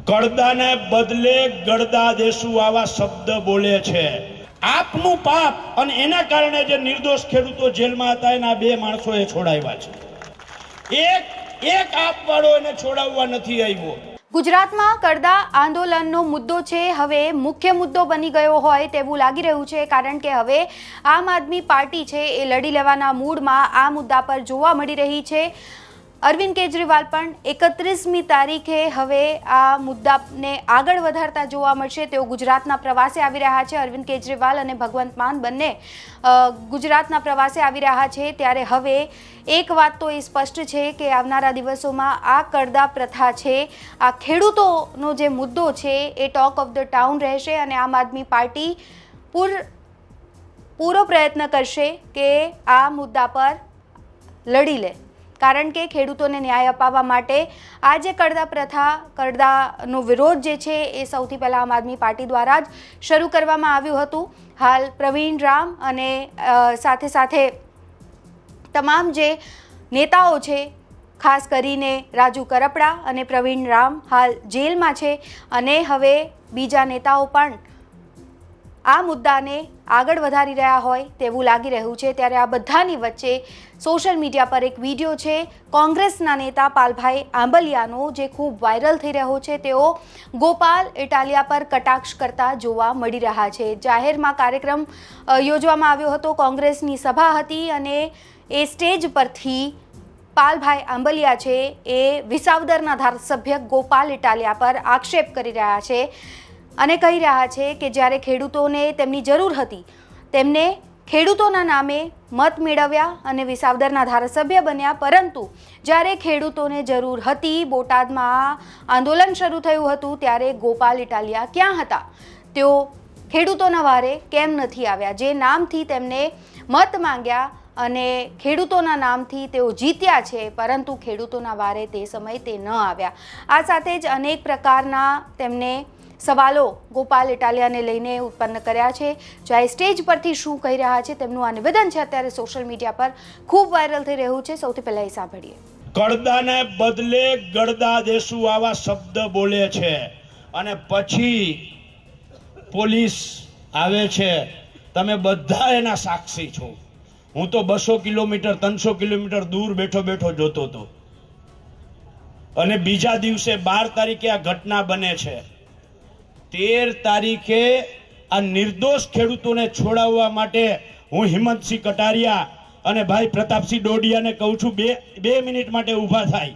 કડદાને બદલે ગડદા દેશું આવા શબ્દ બોલે છે। આપનું પાપ અને એના કારણે જે નિર્દોષ ખેડૂતો જેલમાં હતા એના બે માણસોએ છોડાવ્યા છે। એક આપવાળો એને છોડાવવા નથી આવ્યો। ગુજરાતમાં કડદા આંદોલનનો મુદ્દો છે હવે મુખ્ય મુદ્દો બની ગયો હોય તેવું લાગી રહ્યું છે, કારણ કે હવે આમ આદમી પાર્ટી છે એ લડી લેવાના મૂડમાં આ મુદ્દા પર જોવા મળી રહી છે। અરવિંદ કેજરીવાલ પણ 31મી તારીખે હવે આ મુદ્દાને આગળ વધારતા જોવા મળશે। તેઓ ગુજરાતના પ્રવાસે આવી રહ્યા છે। અરવિંદ કેજરીવાલ અને ભગવંત માન બંને ગુજરાતના પ્રવાસે આવી રહ્યા છે, ત્યારે હવે એક વાત તો એ સ્પષ્ટ છે કે આવનારા દિવસોમાં આ કડદા પ્રથા છે, આ ખેડૂતોનો જે મુદ્દો છે એ ટોક ઓફ ધ ટાઉન રહેશે અને આમ આદમી પાર્ટી પૂરો પ્રયત્ન કરશે કે આ મુદ્દા પર લડી લે, કારણ કે ખેડૂતોને ન્યાય અપાવવા માટે આ જે કડદા પ્રથા, કડદાનો વિરોધ જે છે એ સૌથી પહેલાં આમ આદમી પાર્ટી દ્વારા જ શરૂ કરવામાં આવ્યું હતું। હાલ પ્રવીણ રામ અને સાથે સાથે તમામ જે નેતાઓ છે, ખાસ કરીને રાજુ કરપડા અને પ્રવીણ રામ હાલ જેલમાં છે અને હવે બીજા નેતાઓ પણ આ મુદ્દાને આગળ વધારી રહ્યા હોય તેવું લાગી રહ્યું છે। ત્યારે આ બધાની વચ્ચે સોશિયલ મીડિયા પર એક વિડીયો છે કોંગ્રેસના નેતા પાલભાઈ આંબલિયાનો, જે ખૂબ વાયરલ થઈ રહ્યો છે। તેઓ ગોપાલ ઇટાલિયા પર કટાક્ષ કરતા જોવા મળી રહ્યા છે। જાહેરમાં કાર્યક્રમ યોજવામાં આવ્યો હતો, કોંગ્રેસની સભા હતી અને એ સ્ટેજ પરથી પાલભાઈ આંબલિયા છે એ વિસાવદરના ધારાસભ્ય ગોપાલ ઇટાલિયા પર આક્ષેપ કરી રહ્યા છે અને કહી રહ્યા છે કે જ્યારે ખેડૂતોને તેમની જરૂર હતી તેમને ખેડૂતોના નામે મત મેળવ્યા અને વિસાવદરના ધારાસભ્ય બન્યા, પરંતુ જ્યારે ખેડૂતોને જરૂર હતી, બોટાદમાં આંદોલન શરૂ થયું હતું, ત્યારે ગોપાલ ઇટાલિયા ક્યાં હતા? તેઓ ખેડૂતોના વારે કેમ નથી આવ્યા? જે નામથી તેમને મત માંગ્યા અને ખેડૂતોના નામથી તેઓ જીત્યા છે, પરંતુ ખેડૂતોના વારે તે સમયે તે ન આવ્યા। આ સાથે જ અનેક પ્રકારના તેમને સવાલો ગોપાલ ઇટાલિયાને લઈને ઉત્પન્ન કર્યા છે। જો સ્ટેજ પરથી શું કહી રહ્યા છે તેમનું આ નિવેદન છે અત્યારે સોશિયલ મીડિયા પર ખૂબ વાયરલ થઈ રહ્યું છે। સૌથી પહેલા એ સાંભળીએ। કડદાને બદલે ગડદા દેશું આવા શબ્દ બોલે છે અને પછી પોલીસ આવે છે। તમે બધા એના સાક્ષી છો। હું તો 200 કિલોમીટર 300 કિલોમીટર દૂર બેઠો બેઠો જોતો હતો અને બીજા દિવસે 12 તારીખે આ ઘટના બને છે। 13 તારીખે આ નિર્દોષ ખેડૂતોને છોડાવવા માટે હું હિંમતસિંહ કટારિયા અને ભાઈ પ્રતાપસિંહ ડોડિયાને કહું છું, બે મિનિટ માટે ઊભા થાય।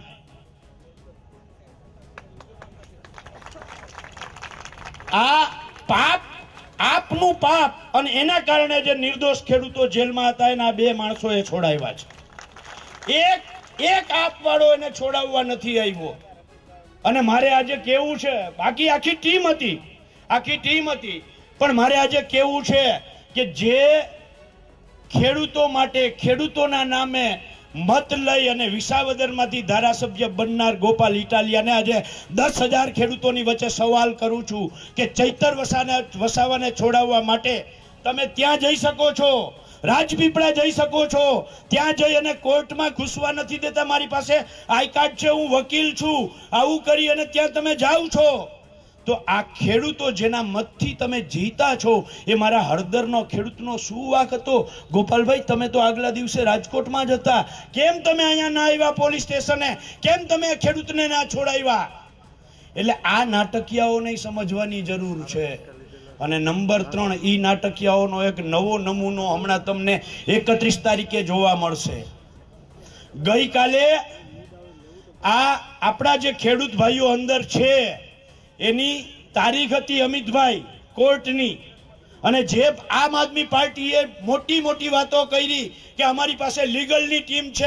આ પાપ, આપનું પાપ અને એના કારણે જે નિર્દોષ ખેડૂતો જેલમાં હતા એના બે માણસોએ છોડાવ્યા છે। એક આપવાળો એને છોડાવવા નથી આવ્યો। અને મારે આજે કેવું છે, બાકી આખી ટીમ હતી, પણ મારે આજે કેવું છે કે જે ખેડૂતો માટે, ખેડૂતોના નામે મત લઈ અને વિસાવદરમાંથી ધારાસભ્ય બનનાર ગોપાલ ઇટાલિયાને આજે 10,000 ખેડૂતોની વચ્ચે સવાલ કરું છું કે ચૈતર વસાવાને છોડાવવા માટે તમે ત્યાં જઈ શકો છો, રાજપીપળા જઈ શકો છો, ત્યાં જઈ અને કોર્ટમાં ઘૂસવા નથી દેતા। મારી પાસે આઈ કાર્ડ છે, હું વકીલ છું, આવું કરી અને ત્યાં તમે જાઓ છો। તો આ ખેડૂતો જેના મતથી તમે જીતા છો, એ મારા હળદરનો ખેડૂતનો શું વાંક હતો? ગોપાલભાઈ, તમે તો આગલા દિવસે રાજકોટમાં જ હતા, કેમ તમે અહીંયા ના આવ્યા પોલીસ સ્ટેશને? કેમ તમે ખેડૂતને ના છોડાવ્યા? એટલે આ નાટકીયાઓને સમજવાની જરૂર છે। અને નંબર 3, ઈ નાટકીયાઓનો એક નવો નમૂનો હમણાં તમને 31 તારીખે જોવા મળશે। ગઈકાલે આ આપણા જે ખેડૂત ભાઈઓ અંદર છે એની તારીખ હતી અમિતભાઈ કોર્ટની, અને જે આમ આદમી પાર્ટીએ મોટી વાતો કરી કે અમારી પાસે લીગલની ટીમ છે।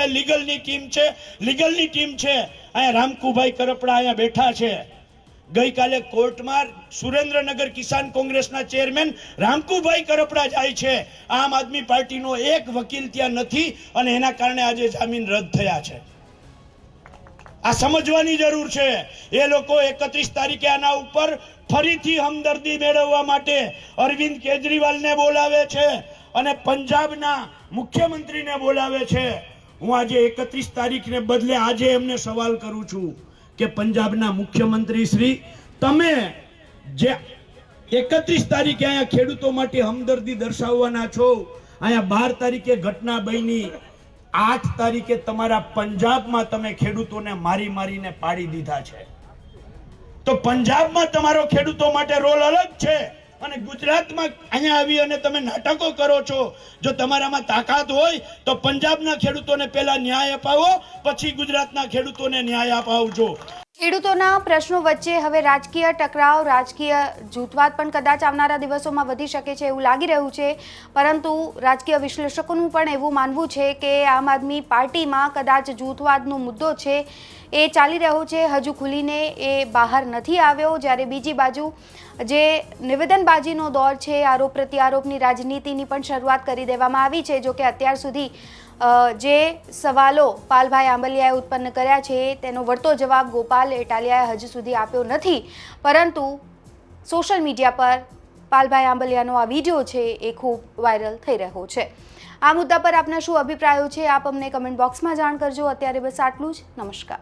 અહીંયા રામકુભાઈ કરપડા અહીંયા બેઠા છે। ગઈકાલે કોર્ટમાં સુરેન્દ્રનગર કિસાન કોંગ્રેસના ચેરમેન રામકુભાઈ કરપડા જાય છે। આમ આદમી પાર્ટીનો એક વકીલ ત્યાં નથી અને એના કારણે આજે જામીન રદ થયા છે। આ સમજવાની જરૂર છે। એ લોકો 31 તારીખે આના ઉપર ફરીથી હમદર્દી મેળવવા માટે અરવિંદ કેજરીવાલને બોલાવે છે અને પંજાબના મુખ્યમંત્રીને બોલાવે છે। હું આજે 31 તારીખને બદલે આજે એમને સવાલ કરું છું કે પંજાબના મુખ્યમંત્રી શ્રી, તમે જે 31 તારીખે અહીંયા ખેડૂતો માટે હમદર્દી દર્શાવવાના છો, અહીંયા 12 તારીખે ઘટના બની, 8 તારીખે તમારા પંજાબમાં તમે ખેડૂતોને મારીને પાડી દીધા છે. તો પંજાબમાં તમારો ખેડૂતો માટે રોલ અલગ છે અને ગુજરાતમાં અહીંયા આવી અને તમે નાટકો કરો છો. જો તમારામાં તાકાત હોય તો પંજાબના ખેડૂતોને પહેલા ન્યાય અપાવો, પછી ગુજરાતના ખેડૂતોને ન્યાય અપાવજો. ખેડૂતોના પ્રશ્નો વચ્ચે હવે રાજકીય ટકરાવ, રાજકીય જૂથવાદ પણ કદાચ આવનારા દિવસોમાં વધી શકે છે એવું લાગી રહ્યું છે. પરંતુ રાજકીય વિશ્લેષકોનું પણ એવું માનવું છે કે આમ આદમી પાર્ટીમાં કદાચ જૂથવાદનો મુદ્દો છે એ ચાલી રહ્યો છે, હજુ ખુલીને એ બહાર નથી આવ્યો. જ્યારે બીજી બાજુ જે નિવેદનબાજીનો દોર છે, આરોપ પ્રત્યારોપની રાજનીતિની પણ શરૂઆત કરી દેવામાં આવી છે. જો કે અત્યાર સુધી જે સવાલો પાલભાઈ આંબલિયાએ ઉત્પન્ન કર્યા છે તેનો વળતો જવાબ ગોપાલ ઇટાલિયાએ હજુ સુધી આપ્યો નથી. પરંતુ સોશિયલ મીડિયા પર પાલભાઈ આંબલિયાનો આ વિડીયો છે એ ખૂબ વાયરલ થઈ રહ્યો છે. આ મુદ્દા પર આપના શું અભિપ્રાયો છે આપ અમને કમેન્ટ બોક્સમાં જાણ કરજો. અત્યારે બસ આટલું જ. નમસ્કાર.